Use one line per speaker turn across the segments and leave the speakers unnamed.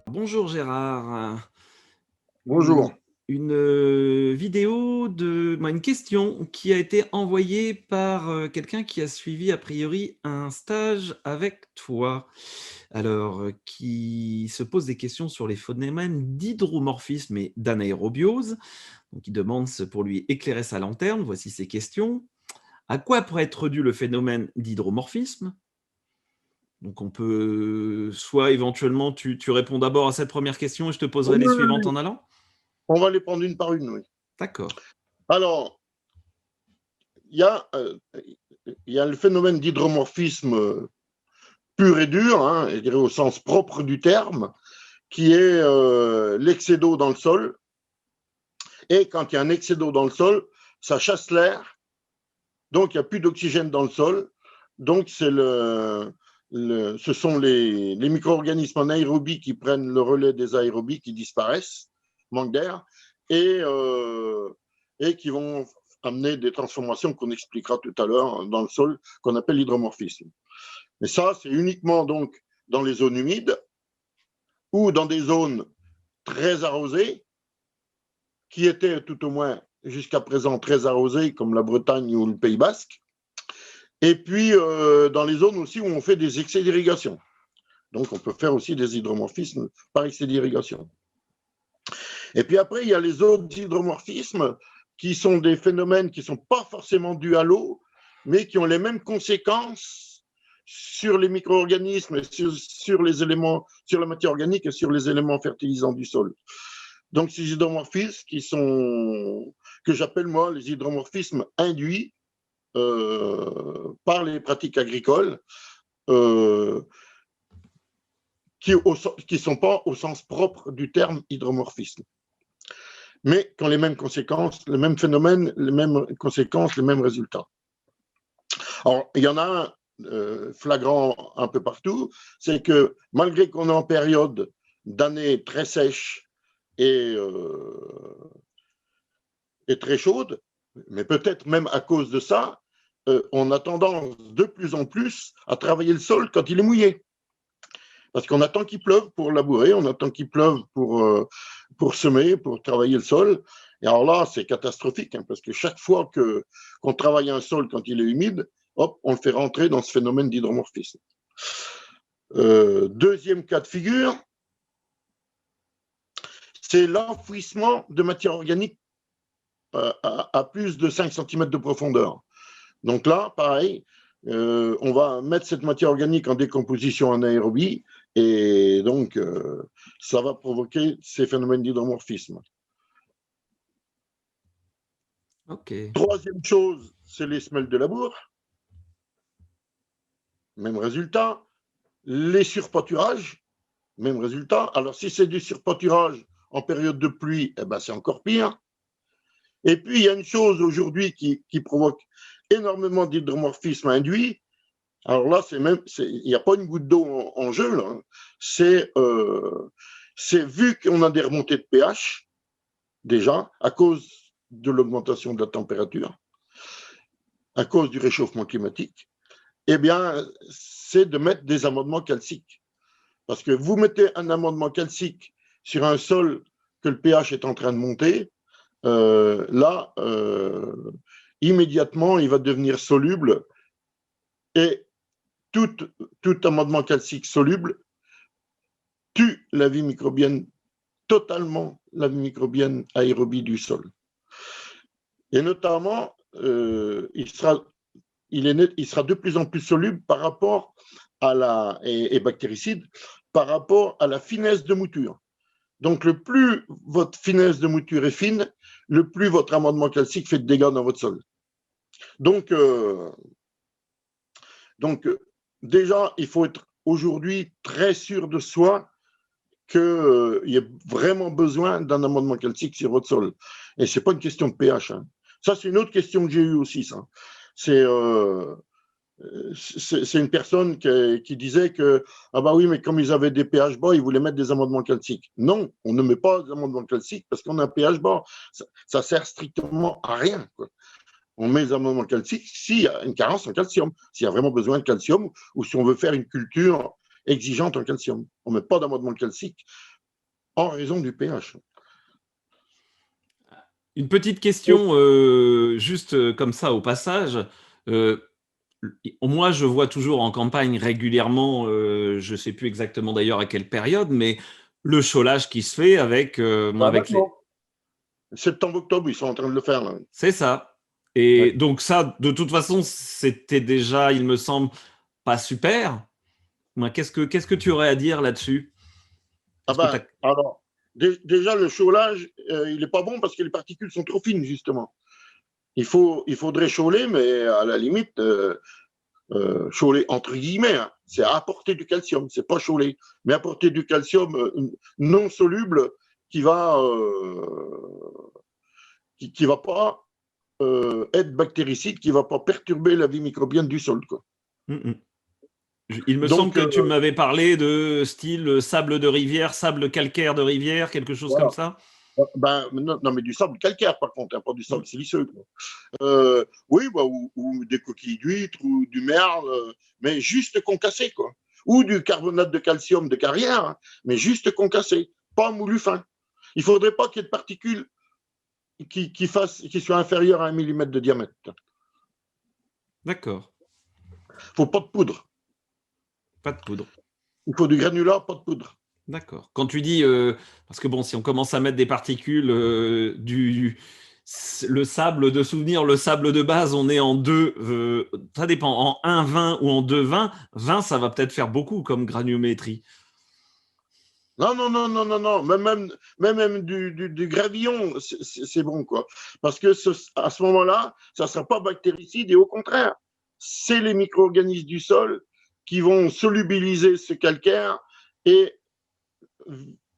Bonjour Gérard. Une,
Bonjour.
vidéo une question qui a été envoyée par quelqu'un qui a suivi a priori un stage avec toi. Alors, qui se pose des questions sur les phénomènes d'hydromorphisme et d'anaérobiose. Donc, il demande pour lui éclairer sa lanterne. Voici ses questions. À quoi pourrait être dû le phénomène d'hydromorphisme? Donc on peut soit éventuellement tu réponds d'abord à cette première question et je te poserai
Oui,
les
oui,
suivantes
oui.
en allant?
On va les prendre une par une, oui.
D'accord.
Alors, il y a, le phénomène d'hydromorphisme pur et dur, hein, je dirais au sens propre du terme, qui est l'excès d'eau dans le sol. Et quand il y a un excès d'eau dans le sol, ça chasse l'air, donc il n'y a plus d'oxygène dans le sol. Donc ce sont les micro-organismes anaérobies qui prennent le relais des aérobies qui disparaissent, manque d'air, et, qui vont amener des transformations qu'on expliquera tout à l'heure dans le sol, qu'on appelle l'hydromorphisme. Mais ça, c'est uniquement donc dans les zones humides ou dans des zones très arrosées, qui étaient tout au moins jusqu'à présent très arrosées, comme la Bretagne ou le Pays Basque. Et puis, dans les zones aussi où on fait des excès d'irrigation. Donc, on peut faire aussi des hydromorphismes par excès d'irrigation. Et puis après, il y a les autres hydromorphismes qui sont des phénomènes qui ne sont pas forcément dus à l'eau, mais qui ont les mêmes conséquences sur les micro-organismes, sur les éléments, sur la matière organique et sur les éléments fertilisants du sol. Donc, ces hydromorphismes que j'appelle moi les hydromorphismes induits par les pratiques agricoles, qui ne sont pas au sens propre du terme hydromorphisme, mais qui ont les mêmes conséquences, les mêmes phénomènes, les mêmes conséquences, les mêmes résultats. Alors, il y en a un flagrant un peu partout, c'est que malgré qu'on est en période d'année très sèche et très chaude, mais peut-être même à cause de ça, on a tendance de plus en plus à travailler le sol quand il est mouillé. Parce qu'on attend qu'il pleuve pour labourer, on attend qu'il pleuve pour semer, pour travailler le sol. Et alors là, c'est catastrophique, hein, parce que chaque fois qu'on travaille un sol quand il est humide, hop, on le fait rentrer dans ce phénomène d'hydromorphisme. Deuxième cas de figure, c'est l'enfouissement de matière organique à plus de 5 cm de profondeur. Donc là, pareil, on va mettre cette matière organique en décomposition anaérobie et donc ça va provoquer ces phénomènes d'hydromorphisme.
Ok.
Troisième chose, c'est les semelles de labour. Même résultat. Les surpâturages, même résultat. Alors si c'est du surpâturage en période de pluie, eh ben, c'est encore pire. Et puis il y a une chose aujourd'hui qui provoque énormément d'hydromorphisme induit. Alors là, il n'y a pas une goutte d'eau en jeu, là. C'est vu qu'on a des remontées de pH, déjà, à cause de l'augmentation de la température, à cause du réchauffement climatique, eh bien, c'est de mettre des amendements calciques. Parce que vous mettez un amendement calcique sur un sol que le pH est en train de monter, là, immédiatement, il va devenir soluble et tout amendement calcique soluble tue la vie microbienne, totalement la vie microbienne aérobie du sol. Et notamment, il sera de plus en plus soluble par rapport à et bactéricide, par rapport à la finesse de mouture. Donc, le plus votre finesse de mouture est fine, le plus votre amendement calcique fait de dégâts dans votre sol. Donc déjà, il faut être aujourd'hui très sûr de soi qu'il y ait vraiment besoin d'un amendement calcique sur votre sol. Et ce n'est pas une question de pH. Hein. Ça, c'est une autre question que j'ai eue aussi. Ça. C'est une personne qui disait que, ah bah oui, mais comme ils avaient des pH bas, ils voulaient mettre des amendements calciques. Non, on ne met pas des amendements calciques parce qu'on a un pH bas. Ça sert strictement à rien, quoi. on met les amendements calciques s'il y a une carence en calcium, s'il y a vraiment besoin de calcium ou si on veut faire une culture exigeante en calcium. On ne met pas d'amendement calcique en raison du pH.
Une petite question, juste comme ça au passage. Euh, Moi, je vois toujours en campagne régulièrement, je ne sais plus exactement d'ailleurs à quelle période, mais le chaulage qui se fait avec, moi, avec les.
Septembre-octobre, ils sont en train de le faire. Là.
C'est ça. Et
Ouais.
donc ça, de toute façon, c'était déjà, il me semble, pas super. Moi, qu'est-ce que tu aurais à dire là-dessus?
Ah
Est-ce que
ben,
t'as...
alors, déjà, le chaulage, il n'est pas bon parce que les particules sont trop fines, justement. Il faudrait chauler, mais à la limite, chauler entre guillemets, hein, c'est apporter du calcium, c'est pas chauler, mais apporter du calcium non soluble qui va, qui va pas être bactéricide, qui va pas perturber la vie microbienne du sol. Quoi.
Mm, mm. Il me semble
Donc,
que tu m'avais parlé de style sable de rivière, sable calcaire de rivière, quelque chose comme
voilà.
ça.
Ben, non, mais du sable calcaire, par contre, hein, pas du
Mm.
sable siliceux. Quoi. Oui, bah, ou des coquilles d'huîtres, ou du merle, mais juste concassé, quoi. Ou du carbonate de calcium de carrière, hein, mais juste concassé, pas moulu fin. Il ne faudrait pas qu'il y ait de particules qui soient inférieures à 1 mm de diamètre.
D'accord.
Il ne faut pas de poudre.
Pas de poudre.
Il faut du granulat, pas de poudre.
D'accord. Quand tu dis, parce que bon, si on commence à mettre des particules, le sable de souvenir, le sable de base, on est en 2, ça dépend, en 1,20 ou en 2,20. 20, ça va peut-être faire beaucoup comme granulométrie.
Non, non, non, non, non, non. Même du gravillon, c'est bon, quoi. Parce que à ce moment-là, ça ne sera pas bactéricide et au contraire, c'est les micro-organismes du sol qui vont solubiliser ce calcaire et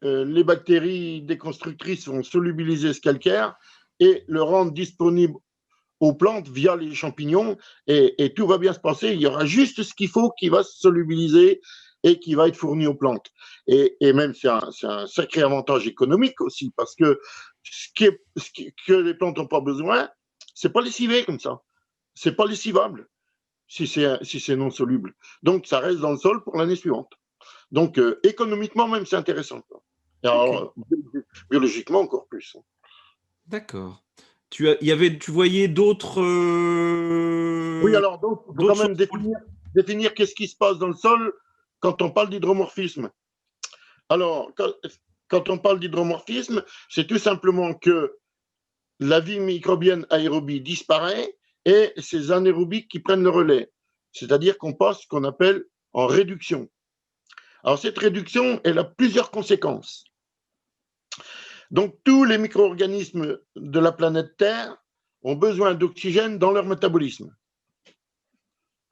les bactéries déconstructrices vont solubiliser ce calcaire et le rendre disponible aux plantes via les champignons et tout va bien se passer. Il y aura juste ce qu'il faut qui va se solubiliser et qui va être fourni aux plantes. Et même, c'est un sacré avantage économique aussi parce que que les plantes n'ont pas besoin, c'est pas lessivé comme ça. C'est pas lessivable si c'est non soluble. Donc, ça reste dans le sol pour l'année suivante. Donc, économiquement, même, c'est intéressant. Et
Ok,
alors, biologiquement, encore plus.
d'accord. Tu voyais d'autres
Oui, alors, donc, il faut quand
d'autres
même
choses.
définir qu'est-ce qui se passe dans le sol quand on parle d'hydromorphisme. Alors, quand on parle d'hydromorphisme, c'est tout simplement que la vie microbienne aérobie disparaît et c'est anaérobies qui prennent le relais. C'est-à-dire qu'on passe ce qu'on appelle en réduction. Alors, cette réduction, elle a plusieurs conséquences. Donc, tous les micro-organismes de la planète Terre ont besoin d'oxygène dans leur métabolisme.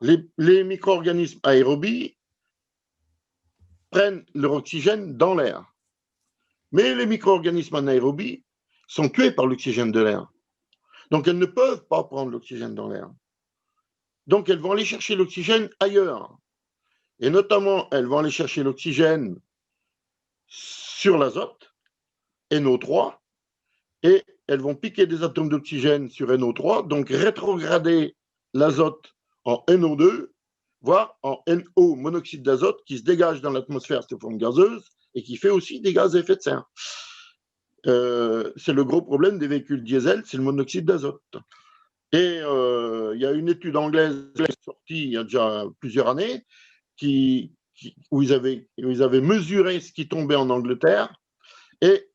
Les micro-organismes aérobies prennent leur oxygène dans l'air. Mais les micro-organismes anaérobies sont tués par l'oxygène de l'air. Donc, elles ne peuvent pas prendre l'oxygène dans l'air. Donc, elles vont aller chercher l'oxygène ailleurs. Et notamment, elles vont aller chercher l'oxygène sur l'azote, NO3, et elles vont piquer des atomes d'oxygène sur NO3, donc rétrograder l'azote en NO2, voire en NO, monoxyde d'azote, qui se dégage dans l'atmosphère sous forme gazeuse et qui fait aussi des gaz à effet de serre. C'est le gros problème des véhicules diesel, c'est le monoxyde d'azote. Et il y a une étude anglaise sortie il y a déjà plusieurs années où ils avaient mesuré ce qui tombait en Angleterre. Et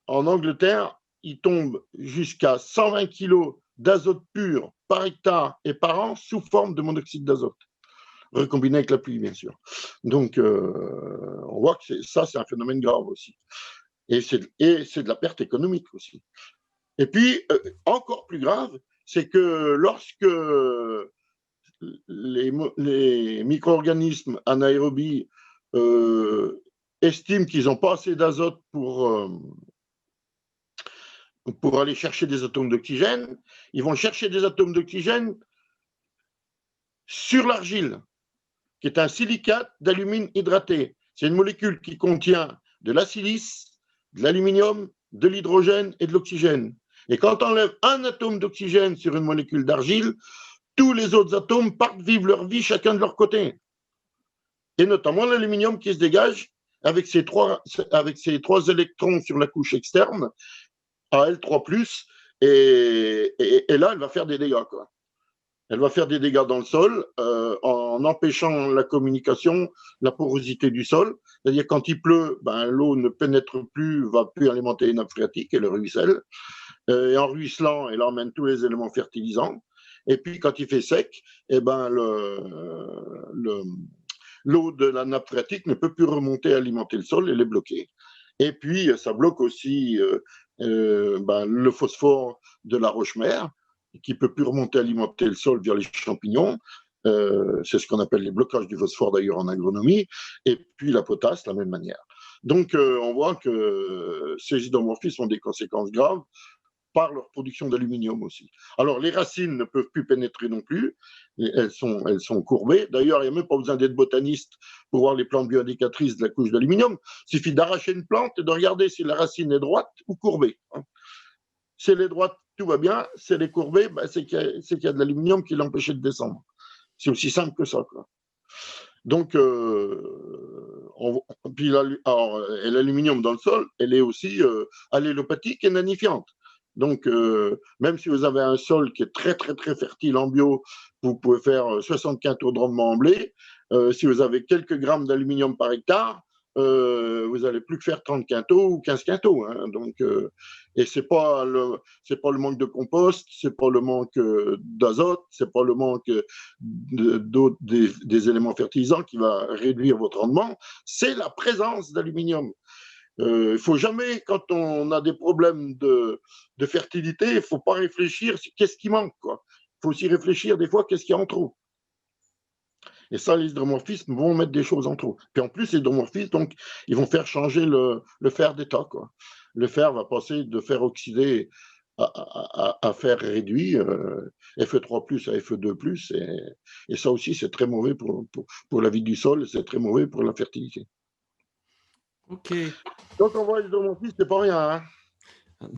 en Angleterre, il tombe jusqu'à 120 kg d'azote pur par hectare et par an sous forme de monoxyde d'azote, recombiné avec la pluie, bien sûr. Donc, on voit que ça, c'est un phénomène grave aussi. Et c'est de la perte économique aussi. Et puis, encore plus grave, c'est que lorsque les micro-organismes anaérobies estiment qu'ils n'ont pas assez d'azote pour aller chercher des atomes d'oxygène, ils vont chercher des atomes d'oxygène sur l'argile, qui est un silicate d'alumine hydraté. C'est une molécule qui contient de la silice, de l'aluminium, de l'hydrogène et de l'oxygène. Et quand on enlève un atome d'oxygène sur une molécule d'argile, tous les autres atomes partent vivre leur vie chacun de leur côté. Et notamment l'aluminium qui se dégage avec ses trois électrons sur la couche externe, Al3+, et là, elle va faire des dégâts, quoi. Elle va faire des dégâts dans le sol en empêchant la communication, la porosité du sol. C'est-à-dire quand il pleut, ben, l'eau ne pénètre plus, va plus alimenter les nappes phréatiques et le ruisselle. Et en ruisselant, elle emmène tous les éléments fertilisants. Et puis quand il fait sec, eh ben, l'eau de la nappe phréatique ne peut plus remonter alimenter le sol et les bloquer. Et puis ça bloque aussi ben, le phosphore de la roche-mère, qui ne peut plus remonter alimenter le sol via les champignons. C'est ce qu'on appelle les blocages du phosphore d'ailleurs en agronomie. Et puis la potasse, de la même manière. Donc on voit que ces hydromorphismes ont des conséquences graves par leur production d'aluminium aussi. Alors, les racines ne peuvent plus pénétrer non plus, elles sont courbées. D'ailleurs, il n'y a même pas besoin d'être botaniste pour voir les plantes bioindicatrices de la couche d'aluminium. Il suffit d'arracher une plante et de regarder si la racine est droite ou courbée. Si elle est droite, tout va bien. Si elle est courbée, ben, c'est qu'il y a de l'aluminium qui l'empêchait de descendre. C'est aussi simple que ça, quoi. Donc, puis l'aluminium dans le sol, elle est aussi allélopathique et nanifiante. Donc, même si vous avez un sol qui est très, très, très fertile en bio, vous pouvez faire 60 quintaux de rendement en blé. Si vous avez quelques grammes d'aluminium par hectare, vous n'allez plus que faire 30 quintaux ou 15 quintaux. Hein. Donc, et c'est pas le manque de compost, c'est pas le manque d'azote, c'est pas le manque des éléments fertilisants qui va réduire votre rendement, c'est la présence d'aluminium. Il ne faut jamais, quand on a des problèmes de fertilité, il ne faut pas réfléchir sur qu'est-ce qui manque. Il faut aussi réfléchir des fois qu'est-ce qu'il y a en trop. Et ça, les hydromorphismes vont mettre des choses en trop. Puis en plus, les hydromorphismes, donc, ils vont faire changer le fer d'état. Le fer va passer de fer oxydé à fer réduit, Fe3+ à Fe2+. Et ça aussi, c'est très mauvais pour la vie du sol, c'est très mauvais pour la fertilité.
Ok.
Donc on voit les hydromorphismes, c'est pas rien. Hein.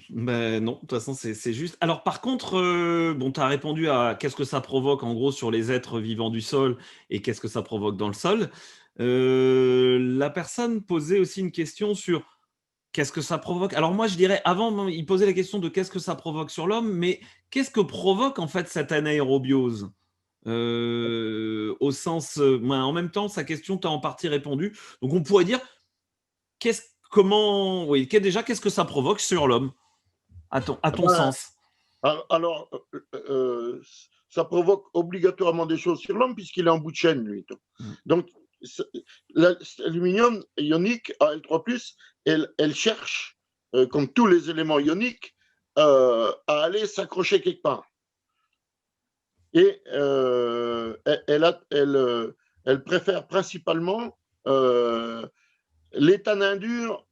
Ben non, de toute façon, c'est juste. Alors, par contre, bon, tu as répondu à qu'est-ce que ça provoque en gros sur les êtres vivants du sol et qu'est-ce que ça provoque dans le sol. La personne posait aussi une question sur qu'est-ce que ça provoque. Alors, moi, je dirais, avant, il posait la question de qu'est-ce que ça provoque sur l'homme, mais qu'est-ce que provoque en fait cette anaérobiose au sens. En même temps, sa question, tu as en partie répondu. Donc, on pourrait dire qu'est-ce que ça provoque sur l'homme, à ton sens?
Alors, ça provoque obligatoirement des choses sur l'homme puisqu'il est en bout de chaîne, lui. Donc, l'aluminium ionique, Al3+, elle cherche, comme tous les éléments ioniques, à aller s'accrocher quelque part. Et elle préfère principalement les tanins durs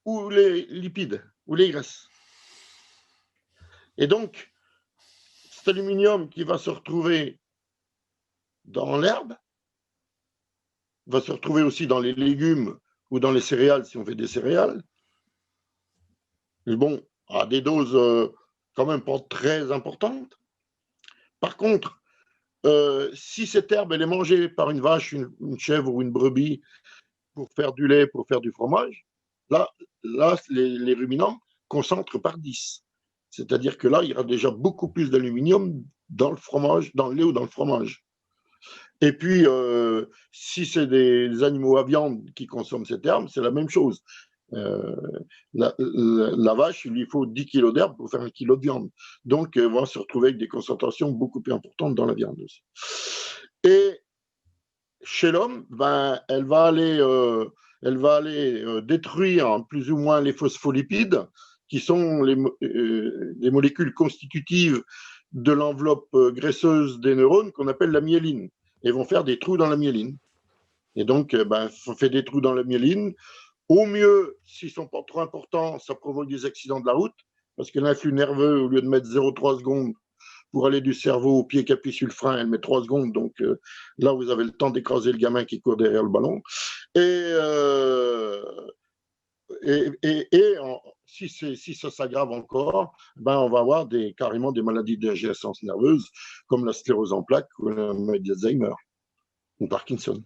ou les lipides, ou les graisses. Et donc, cet aluminium qui va se retrouver dans l'herbe, va se retrouver aussi dans les légumes ou dans les céréales, si on fait des céréales. Mais bon, à des doses quand même pas très importantes. Par contre, si cette herbe elle est mangée par une vache, une chèvre ou une brebis pour faire du lait, pour faire du fromage, là les ruminants concentrent par 10. C'est-à-dire que là, il y aura déjà beaucoup plus d'aluminium dans le fromage, dans le lait ou dans le fromage. Et puis, si c'est des animaux à viande qui consomment cette herbe, c'est la même chose. La vache, il lui faut 10 kg d'herbe pour faire 1 kg de viande. Donc, elle va se retrouver avec des concentrations beaucoup plus importantes dans la viande aussi. Et chez l'homme, ben, elle va aller détruire plus ou moins les phospholipides, qui sont les molécules constitutives de l'enveloppe graisseuse des neurones qu'on appelle la myéline, et vont faire des trous dans la myéline. Et donc, ça fait des trous dans la myéline. Au mieux, s'ils ne sont pas trop importants, ça provoque des accidents de la route, parce que l'influx nerveux, au lieu de mettre 0,3 secondes pour aller du cerveau au pied qui appuie sur le frein, elle met 3 secondes. Donc là, vous avez le temps d'écraser le gamin qui court derrière le ballon. Et si ça s'aggrave encore, ben on va avoir carrément des maladies de dégénérescence nerveuse, comme la sclérose en plaques ou la maladie d'Alzheimer ou Parkinson.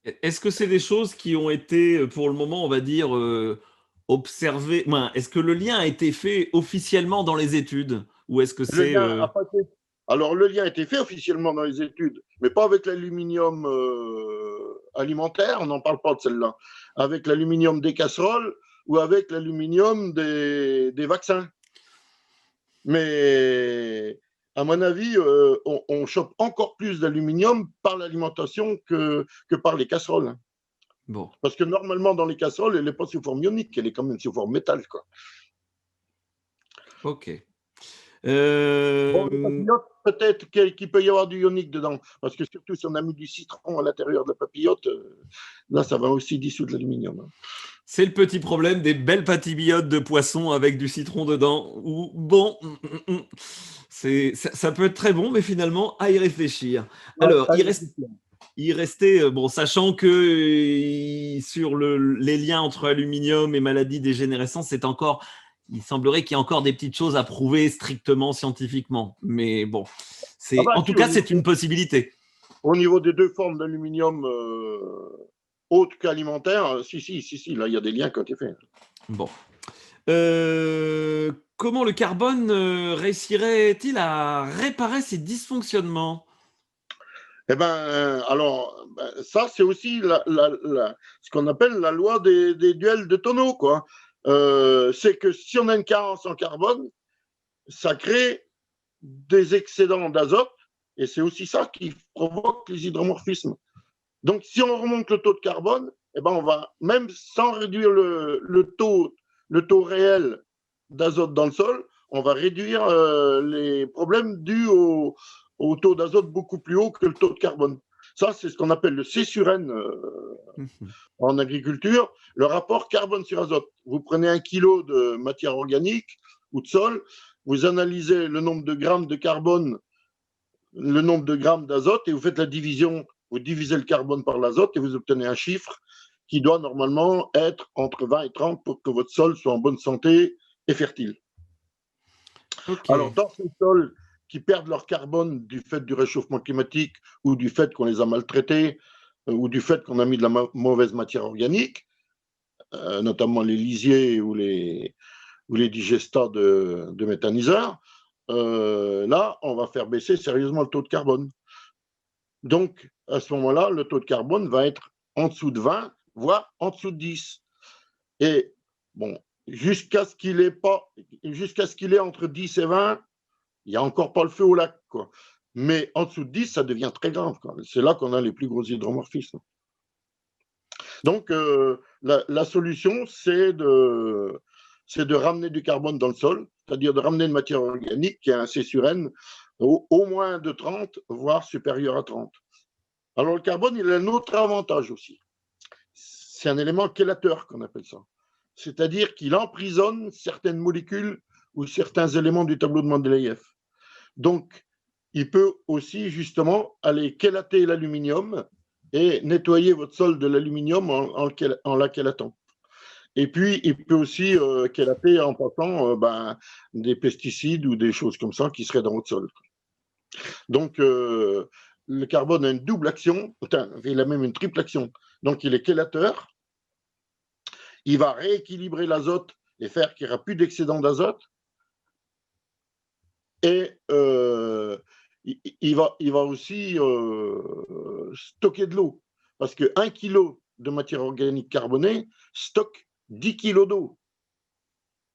Est-ce que c'est des choses qui ont été, pour le moment, on va dire, observées? Est-ce que le lien a été fait officiellement dans les études? Ou est-ce que
Le
c'est...
lien a pas été... Alors, le lien a été fait officiellement dans les études, mais pas avec l'aluminium alimentaire, on n'en parle pas de celle-là, avec l'aluminium des casseroles ou avec l'aluminium des vaccins. Mais à mon avis, on chope encore plus d'aluminium par l'alimentation que par les casseroles.
Bon.
Parce que normalement, dans les casseroles, elle n'est pas sous forme ionique, elle est quand même sous forme métal, quoi.
Ok.
Bon, les papillotes, peut-être qu'il peut y avoir du ionique dedans, parce que surtout si on a mis du citron à l'intérieur de la papillote, là, ça va aussi dissoudre l'aluminium. Hein.
C'est le petit problème des belles patibiotes de poisson avec du citron dedans. Ou bon, ça peut être très bon, mais finalement, à y réfléchir.
Ouais,
Alors,
allez,
il restait, bon, sachant que sur les liens entre aluminium et maladies dégénérescentes, il semblerait qu'il y ait encore des petites choses à prouver strictement scientifiquement. Mais bon,
ah bah,
en tout cas, c'est une possibilité.
Au niveau des deux formes d'aluminium autres qu'alimentaires, si, là, il y a des liens qui ont été faits.
Bon. Comment le carbone réussirait-il à réparer ces dysfonctionnements?
Eh bien, alors, ça, c'est aussi ce qu'on appelle la loi des duels de tonneaux, quoi. C'est que si on a une carence en carbone, ça crée des excédents d'azote, et c'est aussi ça qui provoque les hydromorphismes. Donc, si on remonte le taux de carbone, eh ben, on va, même sans réduire le taux réel d'azote dans le sol, on va réduire les problèmes dus au taux d'azote beaucoup plus haut que le taux de carbone. Ça, c'est ce qu'on appelle le C sur N en agriculture, le rapport carbone sur azote. Vous prenez 1 kilo de matière organique ou de sol, vous analysez le nombre de grammes de carbone, le nombre de grammes d'azote, et vous faites la division, vous divisez le carbone par l'azote et vous obtenez un chiffre qui doit normalement être entre 20 et 30 pour que votre sol soit en bonne santé et fertile.
Okay.
Alors, dans ces sols qui perdent leur carbone du fait du réchauffement climatique ou du fait qu'on les a maltraités ou du fait qu'on a mis de la mauvaise matière organique, notamment les lisiers ou les digestats de méthaniseurs, là, on va faire baisser sérieusement le taux de carbone. Donc, à ce moment-là, le taux de carbone va être en dessous de 20, voire en dessous de 10. Et bon, jusqu'à ce qu'il ait entre 10 et 20, il n'y a encore pas le feu au lac, quoi. Mais en dessous de 10, ça devient très grave, quoi. C'est là qu'on a les plus gros hydromorphismes. Donc, la solution, c'est de ramener du carbone dans le sol, c'est-à-dire de ramener une matière organique qui a un C sur N au moins de 30, voire supérieur à 30. Alors, le carbone, il a un autre avantage aussi. C'est un élément chélateur qu'on appelle ça. C'est-à-dire qu'il emprisonne certaines molécules ou certains éléments du tableau de Mendeleïev. Donc, il peut aussi justement aller chélater l'aluminium et nettoyer votre sol de l'aluminium en la chélatant. Et puis, il peut aussi chélater en passant des pesticides ou des choses comme ça qui seraient dans votre sol. Donc, le carbone a une double action, il a même une triple action. Donc, il est chélateur, il va rééquilibrer l'azote et faire qu'il n'y aura plus d'excédent d'azote. Et il va aussi stocker de l'eau. Parce que 1 kilo de matière organique carbonée stocke 10 kilos d'eau.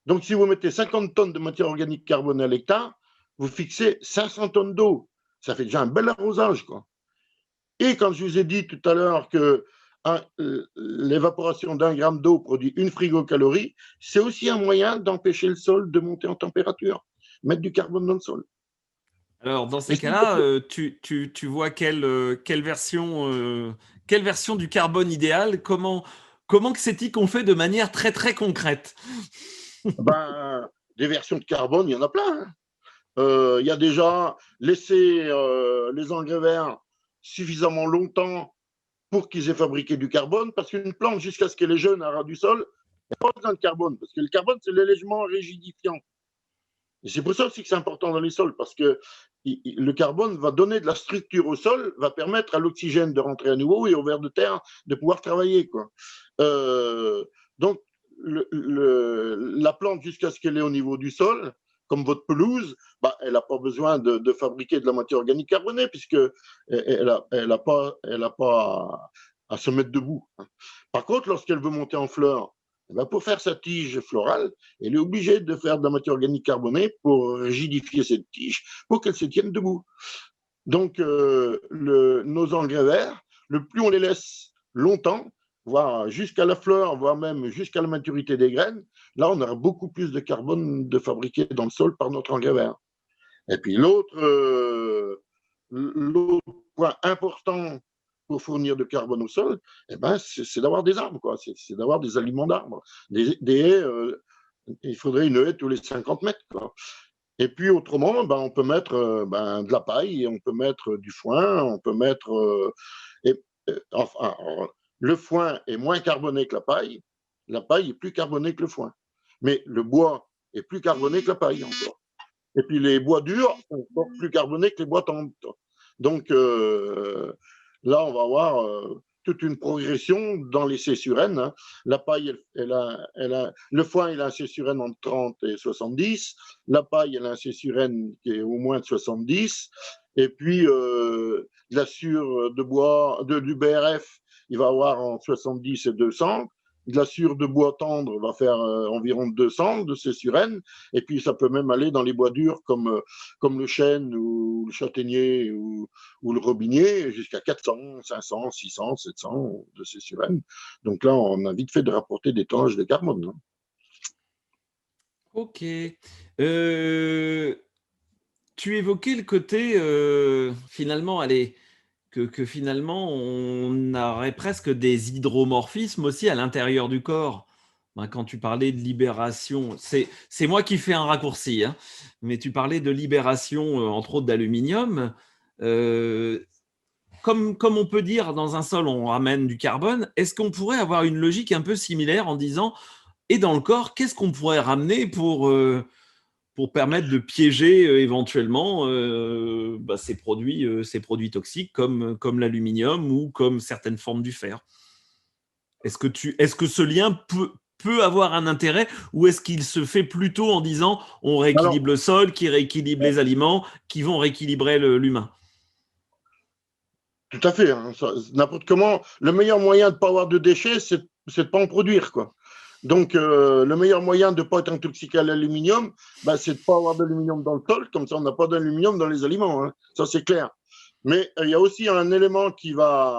Donc, si vous mettez 50 tonnes de matière organique carbonée à l'hectare, vous fixez 500 tonnes d'eau. Ça fait déjà un bel arrosage, quoi. Et quand je vous ai dit tout à l'heure que l'évaporation d'1 gramme d'eau produit 1 frigocalorie, c'est aussi un moyen d'empêcher le sol de monter en température, mettre du carbone dans le sol.
Alors, dans ces cas-là, tu vois quelle version du carbone idéal? Comment que c'est-il qu'on fait de manière très, très concrète?
Des versions de carbone, il y en a plein. Il y a déjà laissé les engrais verts suffisamment longtemps pour qu'ils aient fabriqué du carbone, parce qu'une plante, jusqu'à ce qu'elle est jeune à ras du sol, Il n'y a pas besoin de carbone, parce que le carbone, c'est l'élément rigidifiant. Et c'est pour ça aussi que c'est important dans les sols, parce que le carbone va donner de la structure au sol, va permettre à l'oxygène de rentrer à nouveau et au ver de terre de pouvoir travailler, quoi. Donc, la plante, jusqu'à ce qu'elle est au niveau du sol, comme votre pelouse, bah, elle n'a pas besoin de fabriquer de la matière organique carbonée, puisqu'elle n'a pas, à se mettre debout. Par contre, lorsqu'elle veut monter en fleurs, eh ben, pour faire sa tige florale, elle est obligée de faire de la matière organique carbonée pour rigidifier cette tige, pour qu'elle se tienne debout. Donc, nos engrais verts, le plus on les laisse longtemps, voire jusqu'à la fleur, voire même jusqu'à la maturité des graines, là, on aura beaucoup plus de carbone de fabriqué dans le sol par notre engrais vert. Et puis l'autre point important pour fournir de carbone au sol, eh ben, c'est d'avoir des arbres, quoi. C'est d'avoir des aliments d'arbres. Des haies, il faudrait une haie tous les 50 mètres, quoi. Et puis autrement, ben, on peut mettre de la paille, on peut mettre du foin, on peut mettre. Et, enfin, le foin est moins carboné que la paille est plus carbonée que le foin. Mais le bois est plus carboné que la paille encore. Et puis les bois durs sont encore plus carbonés que les bois tendres. Donc là, on va avoir toute une progression dans les C sur N. Hein. La paille, le foin, il a un C sur N entre 30 et 70. La paille, elle a un C sur N qui est au moins de 70. Et puis, la sûre de bois, du BRF, il va avoir entre 70 et 200. De la sûre de bois tendre va faire environ 200 de C sur N. Et puis, ça peut même aller dans les bois durs comme le chêne ou le châtaignier ou le robinier, jusqu'à 400, 500, 600, 700 de C sur N. Donc là, on a vite fait de rapporter des tonnages de carbone. Hein.
Ok. Tu évoquais le côté, finalement, allez, que finalement, on aurait presque des hydromorphismes aussi à l'intérieur du corps. Ben, quand tu parlais de libération, c'est moi qui fais un raccourci, hein, mais tu parlais de libération, entre autres, d'aluminium. Euh, comme on peut dire, dans un sol, on ramène du carbone, est-ce qu'on pourrait avoir une logique un peu similaire en disant, et dans le corps, qu'est-ce qu'on pourrait ramener pour permettre de piéger éventuellement ces produits toxiques comme l'aluminium ou comme certaines formes du fer. Est-ce que ce lien peut avoir un intérêt ou est-ce qu'il se fait plutôt en disant on
Alors,
rééquilibre le sol, qui rééquilibre les aliments, qui vont rééquilibrer l'humain?
tout à fait. Hein, n'importe comment. Le meilleur moyen de ne pas avoir de déchets, c'est de ne pas en produire, quoi. Donc, le meilleur moyen de ne pas être intoxiqué à l'aluminium, bah, c'est de ne pas avoir d'aluminium dans le sol, comme ça on n'a pas d'aluminium dans les aliments. Hein. Ça, c'est clair. Mais il y a aussi un élément qui chélate,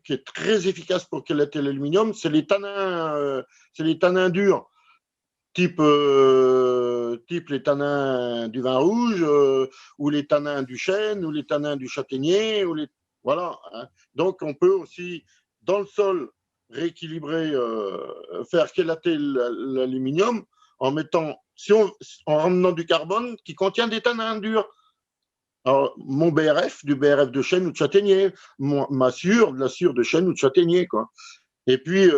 qui est très efficace pour chélater l'aluminium, c'est les tanins durs, type les tanins du vin rouge, ou les tanins du chêne, ou les tanins du châtaignier, voilà. Hein. Donc, on peut aussi, dans le sol, rééquilibrer, faire chélater l'aluminium en mettant, en ramenant du carbone qui contient des tanins durs. Alors, mon BRF, du BRF de chêne ou de châtaignier, ma sûre, de la sûre de chêne ou de châtaignier, quoi. Et puis,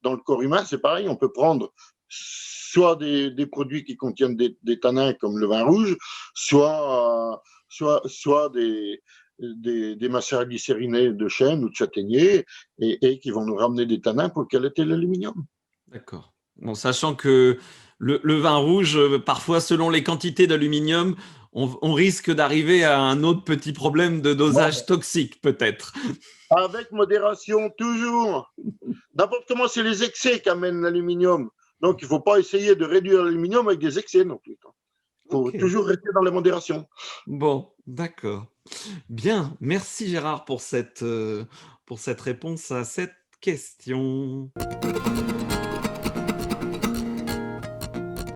dans le corps humain, c'est pareil, on peut prendre soit des produits qui contiennent des tanins comme le vin rouge, soit des macérats glycérinés de chêne ou de châtaignier et qui vont nous ramener des tanins pour calater l'aluminium.
D'accord. Bon, sachant que le vin rouge, parfois, selon les quantités d'aluminium, on risque d'arriver à un autre petit problème de dosage toxique, peut-être.
Avec modération, toujours. N'importe comment, c'est les excès qui amènent l'aluminium. Donc, il ne faut pas essayer de réduire l'aluminium avec des excès non plus. Il faut toujours rester dans la modération.
Bon, d'accord. Bien, merci Gérard pour cette réponse à cette question.